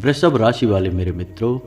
वृषभ राशि वाले मेरे मित्रों,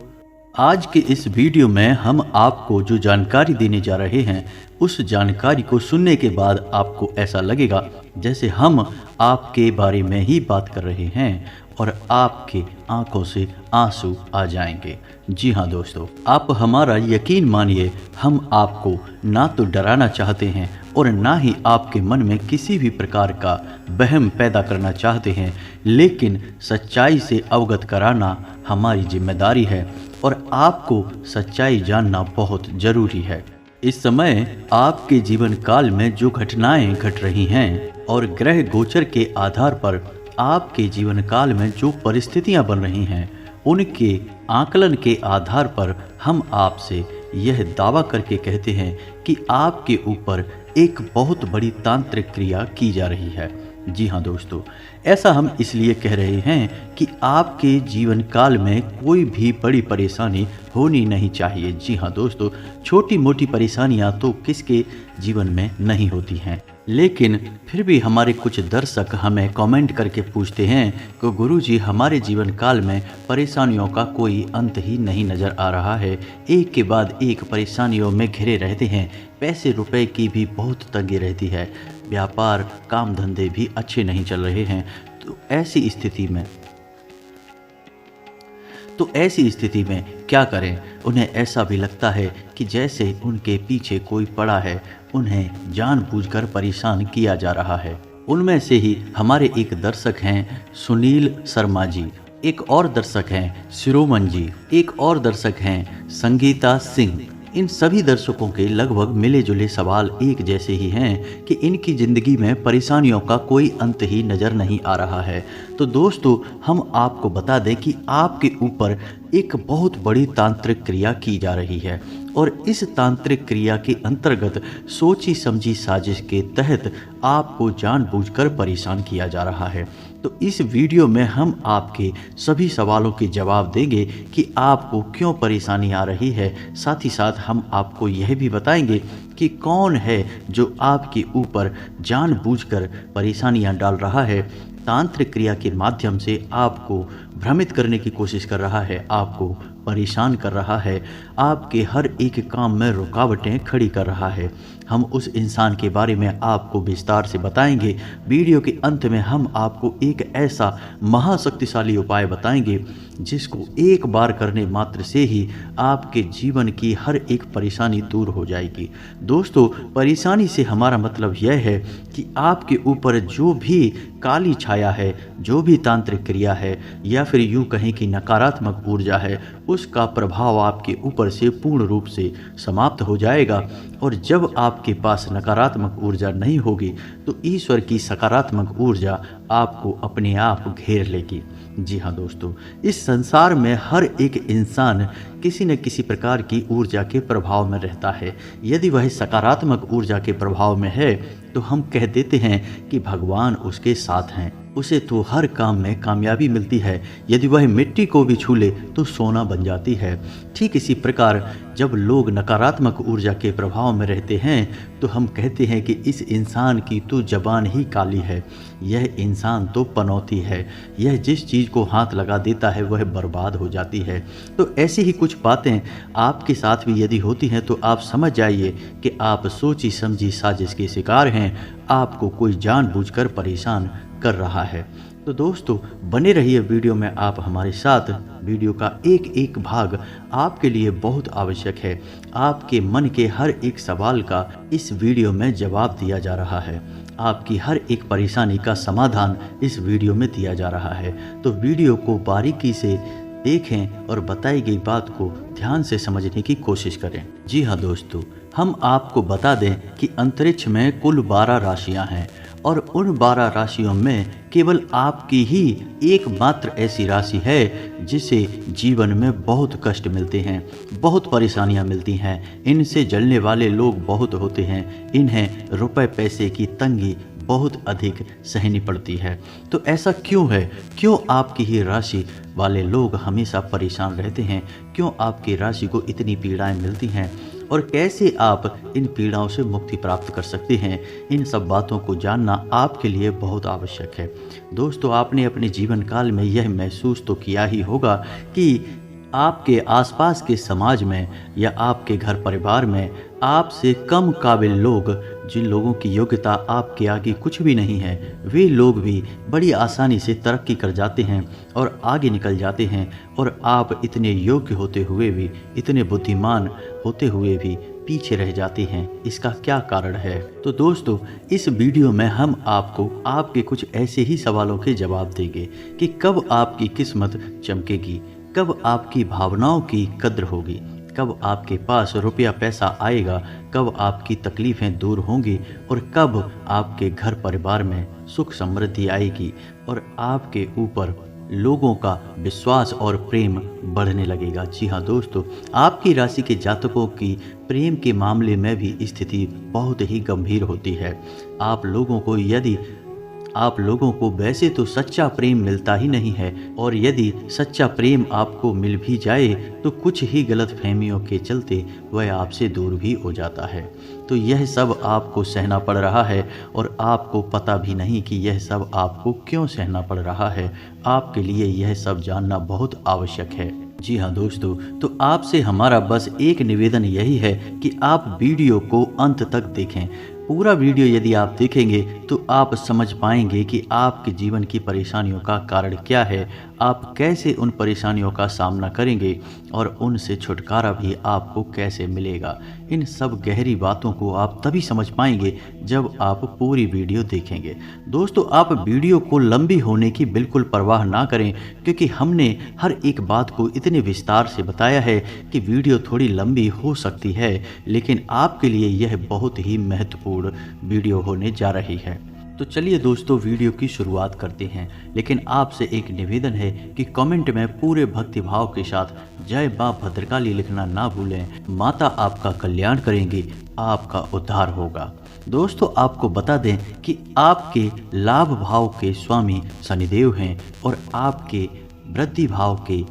आज के इस वीडियो में हम आपको जो जानकारी देने जा रहे हैं, उस जानकारी को सुनने के बाद आपको ऐसा लगेगा जैसे हम आपके बारे में ही बात कर रहे हैं और आपके आंखों से आंसू आ जाएंगे। जी हाँ दोस्तों, आप हमारा यकीन मानिए, हम आपको ना तो डराना चाहते हैं और ना ही आपके मन में किसी भी प्रकार का वहम पैदा करना चाहते हैं, लेकिन सच्चाई से अवगत कराना हमारी जिम्मेदारी है और आपको सच्चाई जानना बहुत ज़रूरी है। इस समय आपके जीवन काल में जो घटनाएं घट रही हैं और ग्रह गोचर के आधार पर आपके जीवन काल में जो परिस्थितियां बन रही हैं, उनके आकलन के आधार पर हम आपसे यह दावा करके कहते हैं कि आपके ऊपर एक बहुत बड़ी तांत्रिक क्रिया की जा रही है। जी हाँ दोस्तों, ऐसा हम इसलिए कह रहे हैं कि आपके जीवन काल में कोई भी बड़ी परेशानी होनी नहीं चाहिए। जी हाँ दोस्तों, छोटी मोटी परेशानियां तो किसके जीवन में नहीं होती हैं, लेकिन फिर भी हमारे कुछ दर्शक हमें कमेंट करके पूछते हैं कि गुरुजी, हमारे जीवन काल में परेशानियों का कोई अंत ही नहीं नज़र आ रहा है, एक के बाद एक परेशानियों में घिरे रहते हैं, पैसे रुपए की भी बहुत तंगी रहती है, व्यापार काम धंधे भी अच्छे नहीं चल रहे हैं। तो ऐसी स्थिति में क्या करें? उन्हें ऐसा भी लगता है कि जैसे उनके पीछे कोई पड़ा है, उन्हें जानबूझकर परेशान किया जा रहा है। उनमें से ही हमारे एक दर्शक हैं सुनील शर्मा जी, एक और दर्शक हैं शिरोमन जी, एक और दर्शक हैं संगीता सिंह। इन सभी दर्शकों के लगभग मिले जुले सवाल एक जैसे ही हैं कि इनकी ज़िंदगी में परेशानियों का कोई अंत ही नज़र नहीं आ रहा है। तो दोस्तों, हम आपको बता दें कि आपके ऊपर एक बहुत बड़ी तांत्रिक क्रिया की जा रही है और इस तांत्रिक क्रिया के अंतर्गत सोची समझी साजिश के तहत आपको जानबूझकर परेशान किया जा रहा है। तो इस वीडियो में हम आपके सभी सवालों के जवाब देंगे कि आपको क्यों परेशानी आ रही है। साथ ही साथ हम आपको यह भी बताएंगे कि कौन है जो आपके ऊपर जानबूझकर परेशानियां डाल रहा है, तांत्रिक क्रिया के माध्यम से आपको भ्रमित करने की कोशिश कर रहा है, आपको परेशान कर रहा है, आपके हर एक काम में रुकावटें खड़ी कर रहा है। हम उस इंसान के बारे में आपको विस्तार से बताएंगे। वीडियो के अंत में हम आपको एक ऐसा महाशक्तिशाली उपाय बताएंगे जिसको एक बार करने मात्र से ही आपके जीवन की हर एक परेशानी दूर हो जाएगी। दोस्तों, परेशानी से हमारा मतलब यह है कि आपके ऊपर जो भी काली छाया है, जो भी तांत्रिक क्रिया है या फिर यूँ कहें कि नकारात्मक ऊर्जा है, उसका प्रभाव आपके ऊपर से पूर्ण रूप से समाप्त हो जाएगा। और जब आपके पास नकारात्मक ऊर्जा नहीं होगी तो ईश्वर की सकारात्मक ऊर्जा आपको अपने आप घेर लेगी। जी हाँ दोस्तों, इस संसार में हर एक इंसान किसी न किसी प्रकार की ऊर्जा के प्रभाव में रहता है। यदि वह सकारात्मक ऊर्जा के प्रभाव में है तो हम कह देते हैं कि भगवान उसके साथ हैं, उसे तो हर काम में कामयाबी मिलती है। यदि वह मिट्टी को भी छू ले तो सोना बन जाती है। ठीक इसी प्रकार जब लोग नकारात्मक ऊर्जा के प्रभाव में रहते हैं तो हम कहते हैं कि इस इंसान की तो जबान ही काली है, यह इंसान तो पनौती है, यह जिस चीज़ को हाथ लगा देता है वह बर्बाद हो जाती है। तो ऐसी ही कुछ बातें आपके साथ भी यदि होती हैं तो आप समझ जाइए कि आप सोची समझी साजिश के शिकार हैं, आपको कोई जानबूझकर परेशान कर रहा है। तो दोस्तों, बने रहिए वीडियो में आप हमारे साथ। वीडियो का एक एक भाग आपके लिए बहुत आवश्यक है। आपके मन के हर एक सवाल का इस वीडियो में जवाब दिया जा रहा है, आपकी हर एक परेशानी का समाधान इस वीडियो में दिया जा रहा है। तो वीडियो को बारीकी से देखें और बताई गई बात को ध्यान से समझने की कोशिश करें। जी हाँ दोस्तों, हम आपको बता दें कि अंतरिक्ष में कुल 12 राशियां हैं और उन 12 राशियों में केवल आपकी ही एकमात्र ऐसी राशि है जिसे जीवन में बहुत कष्ट मिलते हैं, बहुत परेशानियां मिलती हैं। इनसे जलने वाले लोग बहुत होते हैं, इन्हें रुपए पैसे की तंगी बहुत अधिक सहनी पड़ती है। तो ऐसा क्यों है? क्यों आपकी ही राशि वाले लोग हमेशा परेशान रहते हैं? क्यों आपकी राशि को इतनी पीड़ाएं मिलती हैं? और कैसे आप इन पीड़ाओं से मुक्ति प्राप्त कर सकते हैं, इन सब बातों को जानना आपके लिए बहुत आवश्यक है। दोस्तों, आपने अपने जीवन काल में यह महसूस तो किया ही होगा कि आपके आसपास के समाज में या आपके घर परिवार में आपसे कम काबिल लोग, जिन लोगों की योग्यता आपके आगे कुछ भी नहीं है, वे लोग भी बड़ी आसानी से तरक्की कर जाते हैं और आगे निकल जाते हैं, और आप इतने योग्य होते हुए भी, इतने बुद्धिमान होते हुए भी पीछे रह जाते हैं। इसका क्या कारण है? तो दोस्तों, इस वीडियो में हम आपको आपके कुछ ऐसे ही सवालों के जवाब देंगे कि कब आपकी किस्मत चमकेगी, कब आपकी भावनाओं की कद्र होगी, कब आपके पास रुपया पैसा आएगा, कब आपकी तकलीफ़ें दूर होंगी और कब आपके घर परिवार में सुख समृद्धि आएगी और आपके ऊपर लोगों का विश्वास और प्रेम बढ़ने लगेगा। जी हाँ दोस्तों, आपकी राशि के जातकों की प्रेम के मामले में भी स्थिति बहुत ही गंभीर होती है। आप लोगों को वैसे तो सच्चा प्रेम मिलता ही नहीं है, और यदि सच्चा प्रेम आपको मिल भी जाए तो कुछ ही गलतफहमियों के चलते वह आपसे दूर भी हो जाता है। तो यह सब आपको सहना पड़ रहा है और आपको पता भी नहीं कि यह सब आपको क्यों सहना पड़ रहा है। आपके लिए यह सब जानना बहुत आवश्यक है। जी हाँ दोस्तों, तो आपसे हमारा बस एक निवेदन यही है कि आप वीडियो को अंत तक देखें। पूरा वीडियो यदि आप देखेंगे तो आप समझ पाएंगे कि आपके जीवन की परेशानियों का कारण क्या है, आप कैसे उन परेशानियों का सामना करेंगे और उनसे छुटकारा भी आपको कैसे मिलेगा। इन सब गहरी बातों को आप तभी समझ पाएंगे जब आप पूरी वीडियो देखेंगे। दोस्तों, आप वीडियो को लंबी होने की बिल्कुल परवाह ना करें, क्योंकि हमने हर एक बात को इतने विस्तार से बताया है कि वीडियो थोड़ी लंबी हो सकती है, लेकिन आपके लिए यह बहुत ही महत्वपूर्ण वीडियो होने जा रही है। तो चलिए दोस्तों, वीडियो की शुरुआत करते हैं, लेकिन आपसे एक निवेदन है कि कमेंट में पूरे भक्तिभाव के साथ जय मां भद्रकाली लिखना ना भूलें। माता आपका कल्याण करेंगी, आपका उद्धार होगा। दोस्तों, आपको बता दें कि आपके लाभ भाव के स्वामी शनिदेव हैं और आपके वृद्धि भाव के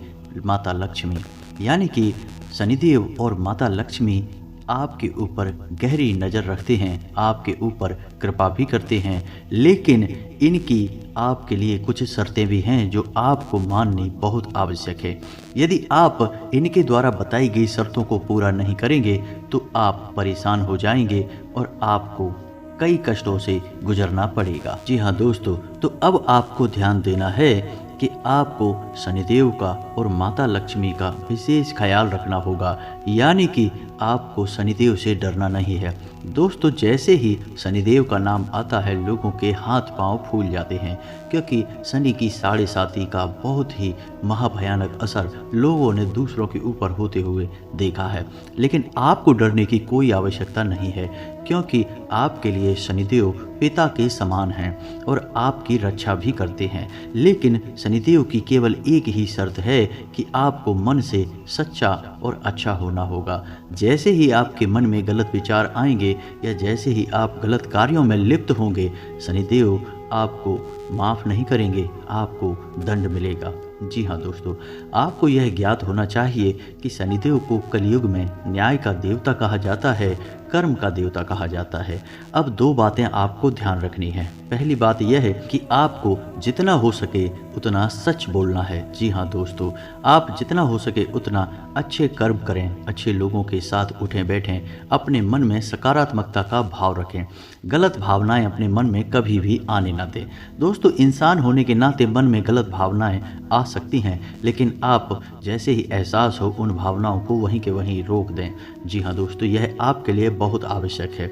माता लक्ष्मी, यानी कि शनिदेव और माता लक्ष्मी आपके ऊपर गहरी नज़र रखते हैं, आपके ऊपर कृपा भी करते हैं, लेकिन इनकी आपके लिए कुछ शर्तें भी हैं जो आपको माननी बहुत आवश्यक है। यदि आप इनके द्वारा बताई गई शर्तों को पूरा नहीं करेंगे तो आप परेशान हो जाएंगे और आपको कई कष्टों से गुजरना पड़ेगा। जी हाँ दोस्तों, तो अब आपको ध्यान देना है कि आपको शनिदेव का और माता लक्ष्मी का विशेष ख्याल रखना होगा, यानी कि आपको शनिदेव से डरना नहीं है। दोस्तों, जैसे ही शनिदेव का नाम आता है लोगों के हाथ पांव फूल जाते हैं, क्योंकि शनि की 7.5 का बहुत ही महाभयानक असर लोगों ने दूसरों के ऊपर होते हुए देखा है। लेकिन आपको डरने की कोई आवश्यकता नहीं है, क्योंकि आपके लिए शनिदेव पिता के समान हैं और आपकी रक्षा भी करते हैं। लेकिन शनिदेव की केवल एक ही शर्त है कि आपको मन से सच्चा और अच्छा होना होगा। जैसे ही आपके मन में गलत विचार आएंगे या जैसे ही आप गलत कार्यों में लिप्त होंगे, शनिदेव आपको माफ़ नहीं करेंगे, आपको दंड मिलेगा। जी हाँ दोस्तों, आपको यह ज्ञात होना चाहिए कि शनिदेव को कलयुग में न्याय का देवता कहा जाता है, कर्म का देवता कहा जाता है। अब 2 बातें आपको ध्यान रखनी है। पहली बात यह है कि आपको जितना हो सके उतना सच बोलना है। जी हाँ दोस्तों, आप जितना हो सके उतना अच्छे कर्म करें, अच्छे लोगों के साथ उठें बैठें, अपने मन में सकारात्मकता का भाव रखें, गलत भावनाएं अपने मन में कभी भी आने ना दें। दोस्तों, इंसान होने के नाते मन में गलत भावनाएं आ सकती हैं, लेकिन आप जैसे ही एहसास हो उन भावनाओं को वहीं के वहीं रोक दें। जी हाँ दोस्तों, यह आपके लिए बहुत आवश्यक है।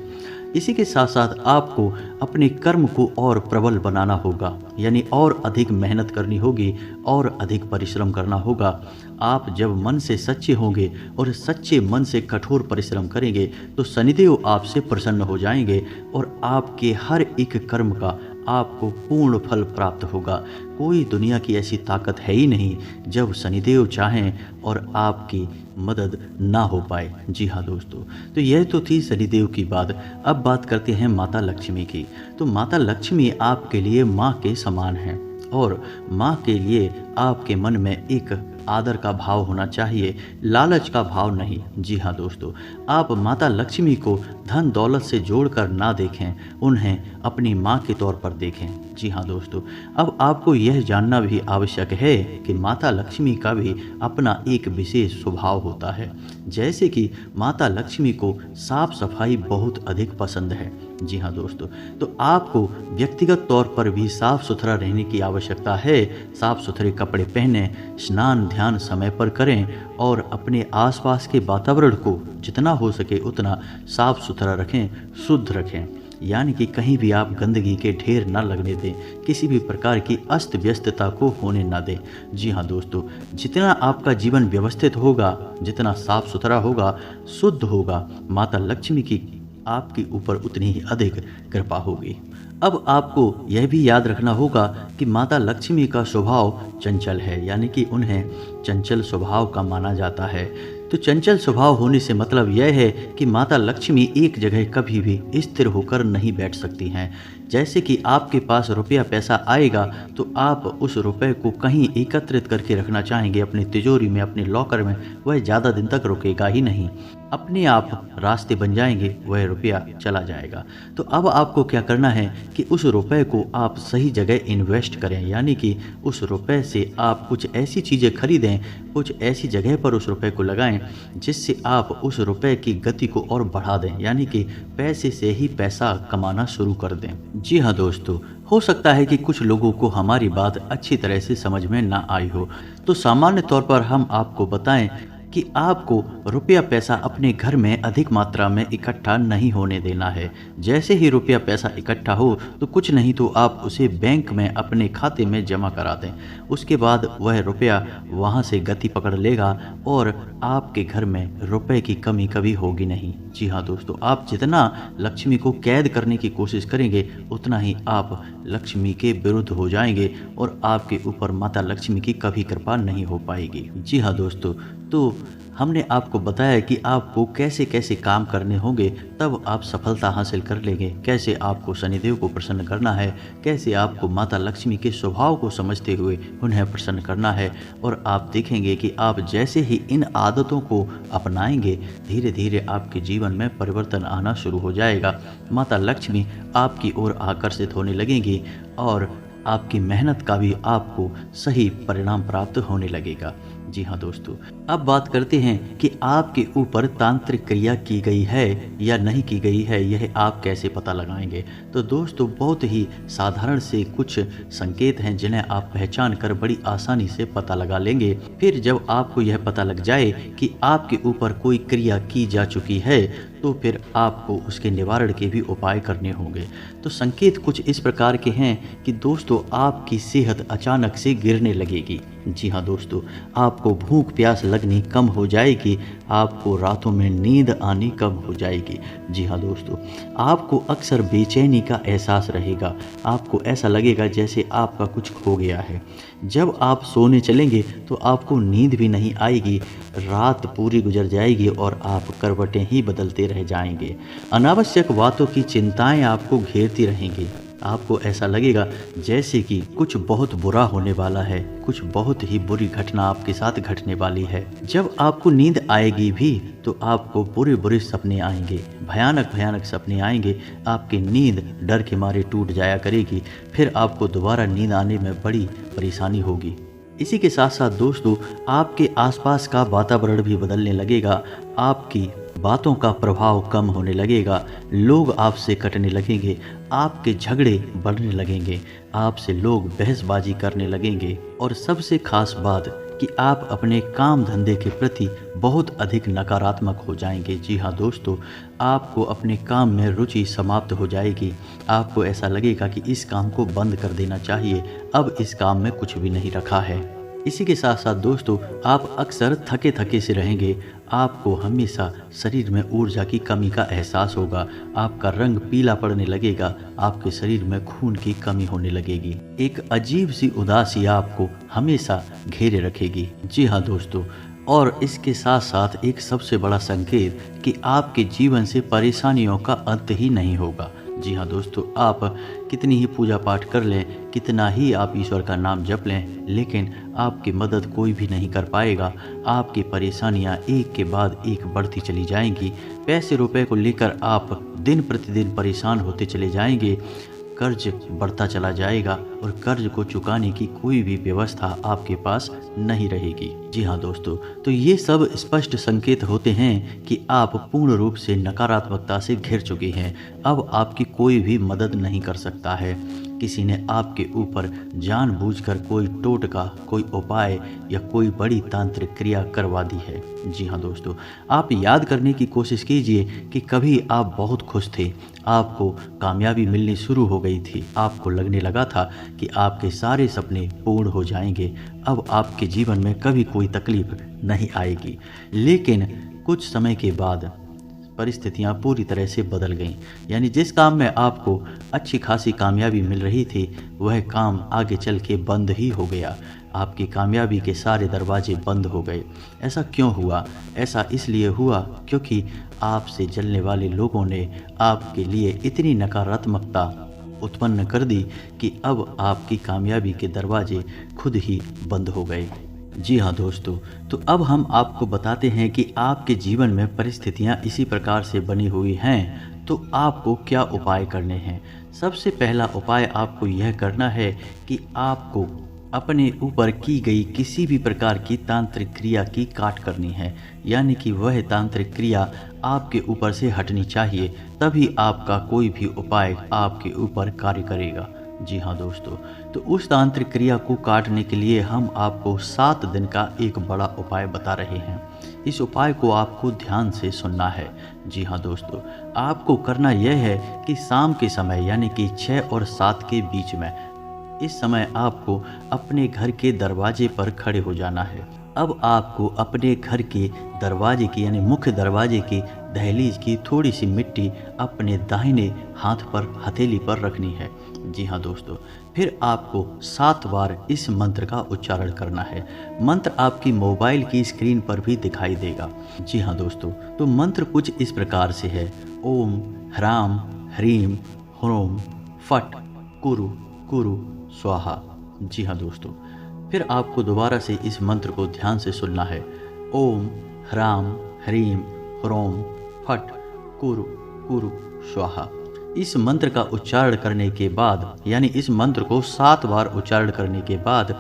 इसी के साथ साथ आपको अपने कर्म को और प्रबल बनाना होगा, यानी और अधिक मेहनत करनी होगी और अधिक परिश्रम करना होगा। आप जब मन से सच्चे होंगे और सच्चे मन से कठोर परिश्रम करेंगे तो शनिदेव आपसे प्रसन्न हो जाएंगे और आपके हर एक कर्म का आपको पूर्ण फल प्राप्त होगा। कोई दुनिया की ऐसी ताकत है ही नहीं जब शनिदेव चाहें और आपकी मदद ना हो पाए। जी हाँ दोस्तों, तो यह तो थी शनिदेव की बात। अब बात करते हैं माता लक्ष्मी की। तो माता लक्ष्मी आपके लिए माँ के समान हैं और माँ के लिए आपके मन में एक आदर का भाव होना चाहिए, लालच का भाव नहीं। जी हाँ दोस्तों, आप माता लक्ष्मी को धन दौलत से जोड़कर ना देखें, उन्हें अपनी माँ के तौर पर देखें। जी हाँ दोस्तों, अब आपको यह जानना भी आवश्यक है कि माता लक्ष्मी का भी अपना एक विशेष स्वभाव होता है। जैसे कि माता लक्ष्मी को साफ सफाई बहुत अधिक पसंद है। जी हाँ दोस्तों, तो आपको व्यक्तिगत तौर पर भी साफ सुथरा रहने की आवश्यकता है। साफ सुथरे कपड़े पहनें, स्नान ध्यान समय पर करें और अपने आसपास के वातावरण को जितना हो सके उतना साफ सुथरा रखें, शुद्ध रखें। यानी कि कहीं भी आप गंदगी के ढेर न लगने दें, किसी भी प्रकार की अस्त व्यस्तता को होने ना दें। जी हाँ दोस्तों, जितना आपका जीवन व्यवस्थित होगा, जितना साफ सुथरा होगा, शुद्ध होगा, माता लक्ष्मी की आपके ऊपर उतनी ही अधिक कृपा होगी। अब आपको यह भी याद रखना होगा कि माता लक्ष्मी का स्वभाव चंचल है, यानी कि उन्हें चंचल स्वभाव का माना जाता है। तो चंचल स्वभाव होने से मतलब यह है कि माता लक्ष्मी एक जगह कभी भी स्थिर होकर नहीं बैठ सकती हैं। जैसे कि आपके पास रुपया पैसा आएगा तो आप उस रुपए को कहीं एकत्रित करके रखना चाहेंगे अपनी तिजोरी में, अपने लॉकर में, वह ज़्यादा दिन तक रुकेगा ही नहीं, अपने आप रास्ते बन जाएंगे, वह रुपया चला जाएगा। तो अब आपको क्या करना है कि उस रुपए को आप सही जगह इन्वेस्ट करें, यानी कि उस रुपए से आप कुछ ऐसी चीज़ें खरीदें, कुछ ऐसी जगह पर उस रुपए को लगाएं जिससे आप उस रुपए की गति को और बढ़ा दें, यानी कि पैसे से ही पैसा कमाना शुरू कर दें। जी हाँ दोस्तों, हो सकता है कि कुछ लोगों को हमारी बात अच्छी तरह से समझ में ना आई हो, तो सामान्य तौर पर हम आपको बताएं कि आपको रुपया पैसा अपने घर में अधिक मात्रा में इकट्ठा नहीं होने देना है। जैसे ही रुपया पैसा इकट्ठा हो तो कुछ नहीं तो आप उसे बैंक में अपने खाते में जमा करा दें। उसके बाद वह रुपया वहाँ से गति पकड़ लेगा और आपके घर में रुपए की कमी कभी होगी नहीं। जी हाँ दोस्तों, आप जितना लक्ष्मी को कैद करने की कोशिश करेंगे उतना ही आप लक्ष्मी के विरुद्ध हो जाएंगे और आपके ऊपर माता लक्ष्मी की कभी कृपा नहीं हो पाएगी। जी हाँ दोस्तों, तो हमने आपको बताया कि आपको कैसे कैसे काम करने होंगे तब आप सफलता हासिल कर लेंगे, कैसे आपको शनिदेव को प्रसन्न करना है, कैसे आपको माता लक्ष्मी के स्वभाव को समझते हुए उन्हें प्रसन्न करना है। और आप देखेंगे कि आप जैसे ही इन आदतों को अपनाएंगे धीरे धीरे आपके जीवन में परिवर्तन आना शुरू हो जाएगा। माता लक्ष्मी आपकी ओर आकर्षित होने लगेंगी और आपकी मेहनत का भी आपको सही परिणाम प्राप्त होने लगेगा। जी हाँ दोस्तों, अब बात करते हैं कि आपके ऊपर तांत्रिक क्रिया की गई है या नहीं की गई है, यह आप कैसे पता लगाएंगे। तो दोस्तों, बहुत ही साधारण से कुछ संकेत हैं जिन्हें आप पहचान कर बड़ी आसानी से पता लगा लेंगे। फिर जब आपको यह पता लग जाए कि आपके ऊपर कोई क्रिया की जा चुकी है तो फिर आपको उसके निवारण के भी उपाय करने होंगे। तो संकेत कुछ इस प्रकार के हैं कि दोस्तों, आपकी सेहत अचानक से गिरने लगेगी। जी हाँ दोस्तों, आपको भूख प्यास लगनी कम हो जाएगी, आपको रातों में नींद आनी कम हो जाएगी। जी हाँ दोस्तों, आपको अक्सर बेचैनी का एहसास रहेगा, आपको ऐसा लगेगा जैसे आपका कुछ खो गया है। जब आप सोने चलेंगे तो आपको नींद भी नहीं आएगी, रात पूरी गुजर जाएगी और आप करवटें ही बदलते रह जाएंगे। अनावश्यक बातों की चिंताएं आपको घेरती रहेंगी, आपको ऐसा लगेगा जैसे कि कुछ बहुत बुरा होने वाला है, कुछ बहुत ही बुरी घटना आपके साथ घटने वाली है। जब आपको नींद आएगी भी तो आपको बुरे बुरे सपने आएंगे, भयानक भयानक सपने आएंगे, आपकी नींद डर के मारे टूट जाया करेगी, फिर आपको दोबारा नींद आने में बड़ी परेशानी होगी। इसी के साथ साथ दोस्तों, आपके आसपास का वातावरण भी बदलने लगेगा, आपकी बातों का प्रभाव कम होने लगेगा, लोग आपसे कटने लगेंगे, आपके झगड़े बढ़ने लगेंगे, आपसे लोग बहसबाजी करने लगेंगे और सबसे खास बात कि आप अपने काम धंधे के प्रति बहुत अधिक नकारात्मक हो जाएंगे। जी हाँ दोस्तों, आपको अपने काम में रुचि समाप्त हो जाएगी, आपको ऐसा लगेगा कि इस काम को बंद कर देना चाहिए, अब इस काम में कुछ भी नहीं रखा है। इसी के साथ साथ दोस्तों, आप अक्सर थके थके से रहेंगे, आपको हमेशा शरीर में ऊर्जा की कमी का एहसास होगा, आपका रंग पीला पड़ने लगेगा, आपके शरीर में खून की कमी होने लगेगी, एक अजीब सी उदासी आपको हमेशा घेरे रखेगी। जी हाँ दोस्तों, और इसके साथ साथ एक सबसे बड़ा संकेत कि आपके जीवन से परेशानियों का अंत ही नहीं होगा। जी हाँ दोस्तों, आप कितनी ही पूजा पाठ कर लें, कितना ही आप ईश्वर का नाम जप लें, लेकिन आपकी मदद कोई भी नहीं कर पाएगा। आपकी परेशानियाँ एक के बाद एक बढ़ती चली जाएंगी। पैसे रुपए को लेकर आप दिन प्रतिदिन परेशान होते चले जाएंगे। कर्ज बढ़ता चला जाएगा और कर्ज को चुकाने की कोई भी व्यवस्था आपके पास नहीं रहेगी। जी हाँ दोस्तों, तो ये सब स्पष्ट संकेत होते हैं कि आप पूर्ण रूप से नकारात्मकता से घिर चुके हैं। अब आपकी कोई भी मदद नहीं कर सकता है। किसी ने आपके ऊपर जानबूझकर कोई टोटका, कोई उपाय या कोई बड़ी तांत्रिक क्रिया करवा दी है। जी हाँ दोस्तों, आप याद करने की कोशिश कीजिए कि कभी आप बहुत खुश थे, आपको कामयाबी मिलनी शुरू हो गई थी, आपको लगने लगा था कि आपके सारे सपने पूर्ण हो जाएंगे, अब आपके जीवन में कभी कोई तकलीफ नहीं आएगी। लेकिन कुछ समय के बाद परिस्थितियां पूरी तरह से बदल गईं। यानी जिस काम में आपको अच्छी खासी कामयाबी मिल रही थी, वह काम आगे चल के बंद ही हो गया। आपकी कामयाबी के सारे दरवाजे बंद हो गए। ऐसा क्यों हुआ? ऐसा इसलिए हुआ क्योंकि आपसे जलने वाले लोगों ने आपके लिए इतनी नकारात्मकता उत्पन्न कर दी कि अब आपकी कामयाबी के दरवाजे खुद ही बंद हो गए। जी हाँ दोस्तों, तो अब हम आपको बताते हैं कि आपके जीवन में परिस्थितियाँ इसी प्रकार से बनी हुई हैं, तो आपको क्या उपाय करने हैं। सबसे पहला उपाय आपको यह करना है कि आपको अपने ऊपर की गई किसी भी प्रकार की तांत्रिक क्रिया की काट करनी है। यानी कि वह तांत्रिक क्रिया आपके ऊपर से हटनी चाहिए, तभी आपका कोई भी उपाय आपके ऊपर कार्य करेगा। जी हाँ दोस्तों, तो उस तांत्रिक क्रिया को काटने के लिए हम आपको 7 दिन का एक बड़ा उपाय बता रहे हैं। इस उपाय को आपको ध्यान से सुनना है। जी हाँ दोस्तों, आपको करना यह है कि शाम के समय यानी कि 6 और 7 के बीच में, इस समय आपको अपने घर के दरवाजे पर खड़े हो जाना है। अब आपको अपने घर के दरवाजे की यानी मुख्य दरवाजे की दहलीज की थोड़ी सी मिट्टी अपने दाहिने हाथ पर हथेली पर रखनी है। जी हाँ दोस्तों, फिर आपको 7 बार इस मंत्र का उच्चारण करना है। मंत्र आपकी मोबाइल की स्क्रीन पर भी दिखाई देगा। जी हाँ दोस्तों, तो मंत्र कुछ इस प्रकार से है। ओम ह्राम ह्रीम ह्रोम फट कुरु कुरु स्वाहा। जी हाँ दोस्तों, फिर आपको दोबारा से इस मंत्र को ध्यान से सुनना है। ओम ह्राम ह्रीम ह्रोम फट कुरु कुरु स्वाहा। इस मंत्र का उच्चारण करने के बाद यानी इस मंत्र को 7 बार उच्चारण करने के बाद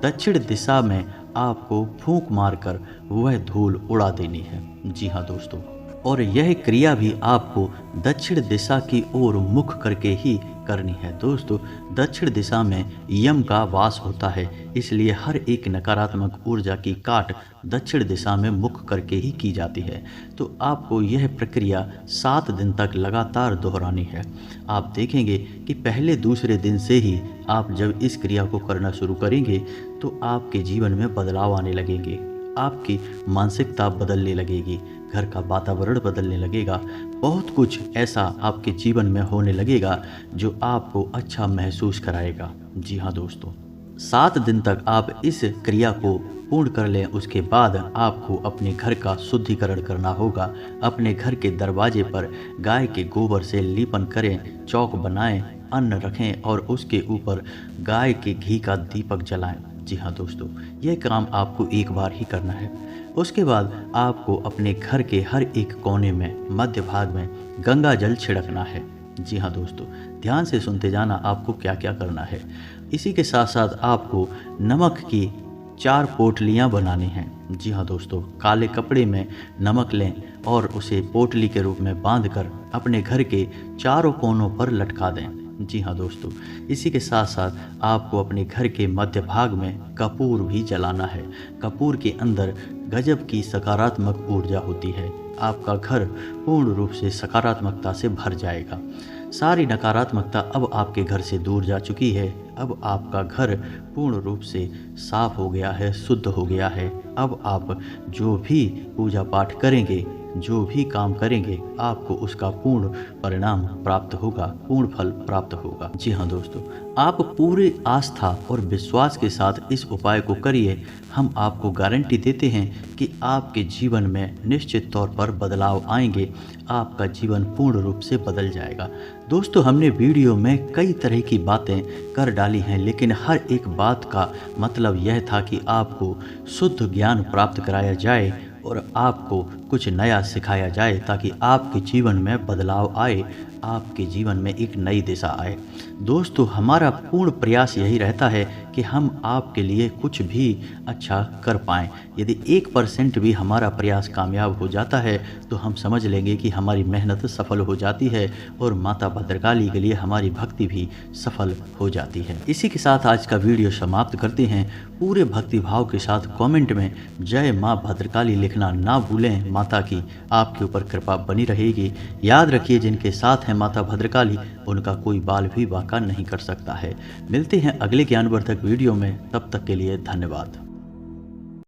दक्षिण दिशा में आपको फूंक मारकर वह धूल उड़ा देनी है। जी हाँ दोस्तों, और यह क्रिया भी आपको दक्षिण दिशा की ओर मुख करके ही करनी है। दोस्तों, दक्षिण दिशा में यम का वास होता है, इसलिए हर एक नकारात्मक ऊर्जा की काट दक्षिण दिशा में मुख करके ही की जाती है। तो आपको यह प्रक्रिया 7 दिन तक लगातार दोहरानी है। आप देखेंगे कि पहले दूसरे दिन से ही आप जब इस क्रिया को करना शुरू करेंगे तो आपके जीवन में बदलाव आने लगेंगे। आपकी मानसिकता बदलने लगेगी, घर का वातावरण बदलने लगेगा, बहुत कुछ ऐसा आपके जीवन में होने लगेगा जो आपको अच्छा महसूस कराएगा। जी हाँ दोस्तों, 7 दिन तक आप इस क्रिया को पूर्ण कर लें। उसके बाद आपको अपने घर का शुद्धिकरण करना होगा। अपने घर के दरवाजे पर गाय के गोबर से लीपन करें, चौक बनाएं, अन्न रखें और उसके ऊपर गाय के घी का दीपक जलाएं। जी हाँ दोस्तों, यह काम आपको एक बार ही करना है। उसके बाद आपको अपने घर के हर एक कोने में मध्य भाग में गंगा जल छिड़कना है। जी हाँ दोस्तों, ध्यान से सुनते जाना आपको क्या क्या करना है। इसी के साथ साथ आपको नमक की 4 पोटलियाँ बनानी हैं। जी हाँ दोस्तों, काले कपड़े में नमक लें और उसे पोटली के रूप में बांधकर अपने घर के चारों कोनों पर लटका दें। जी हाँ दोस्तों, इसी के साथ साथ आपको अपने घर के मध्य भाग में कपूर भी जलाना है। कपूर के अंदर गजब की सकारात्मक ऊर्जा होती है। आपका घर पूर्ण रूप से सकारात्मकता से भर जाएगा। सारी नकारात्मकता अब आपके घर से दूर जा चुकी है। अब आपका घर पूर्ण रूप से साफ हो गया है, शुद्ध हो गया है। अब आप जो भी पूजा पाठ करेंगे जो भी काम करेंगे आपको उसका पूर्ण परिणाम प्राप्त होगा, पूर्ण फल प्राप्त होगा। जी हाँ दोस्तों, आप पूरी आस्था और विश्वास के साथ इस उपाय को करिए। हम आपको गारंटी देते हैं कि आपके जीवन में निश्चित तौर पर बदलाव आएंगे, आपका जीवन पूर्ण रूप से बदल जाएगा। दोस्तों, हमने वीडियो में कई तरह की बातें कर डाली हैं, लेकिन हर एक बात का मतलब यह था कि आपको शुद्ध ज्ञान प्राप्त कराया जाए और आपको कुछ नया सिखाया जाए, ताकि आपके जीवन में बदलाव आए, आपके जीवन में एक नई दिशा आए। दोस्तों, हमारा पूर्ण प्रयास यही रहता है कि हम आपके लिए कुछ भी अच्छा कर पाएँ। यदि 1% भी हमारा प्रयास कामयाब हो जाता है तो हम समझ लेंगे कि हमारी मेहनत सफल हो जाती है और माता भद्रकाली के लिए हमारी भक्ति भी सफल हो जाती है। इसी के साथ आज का वीडियो समाप्त करते हैं। पूरे भक्तिभाव के साथ कमेंट में जय माँ भद्रकाली लिखना ना भूलें। माता की आपके ऊपर कृपा बनी रहेगी। याद रखिए, जिनके साथ है माता भद्रकाली उनका कोई बाल भी बांका नहीं कर सकता है। मिलते हैं अगले ज्ञानवर्धक वीडियो में, तब तक के लिए धन्यवाद।